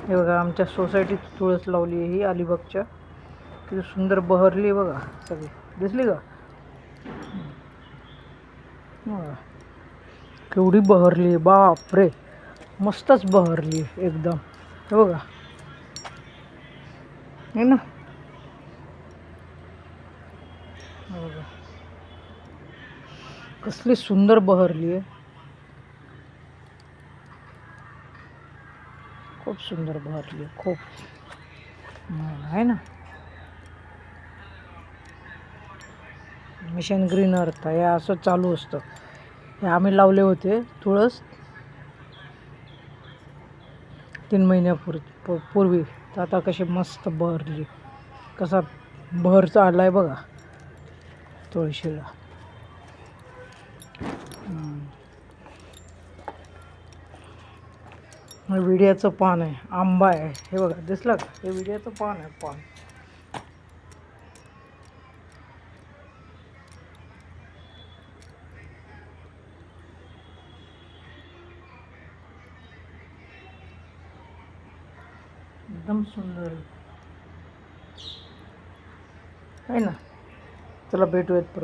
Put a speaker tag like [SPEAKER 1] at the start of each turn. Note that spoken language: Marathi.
[SPEAKER 1] हे बघा आमच्या सोसायटीत तुळस लावली आहे ही अलिबागच्या. किती सुंदर बहरली आहे बघा सगळी. दिसली का? बघा केवढी बहरली आहे, बाप रे, मस्तच बहरली आहे एकदम. हे बघा है ना. हे बघा कसली सुंदर बहरली आहे, खूप सुंदर बहरली आहे, खूप आहे ना. मिशन ग्रीन अर्थ हे असं चालू असतं. हे आम्ही लावले होते तुळस 3 महिन्यापूर्वी. तर आता कशी मस्त बहरली, कसा बहर आलाय बघा तुळशीला. हे विड्याचं पान आहे, आंबा आहे, हे बघा दिसलं का? हे विड्याचं पान आहे, पान. एकदम सुंदर आहे ना. चला भेटूयात परत.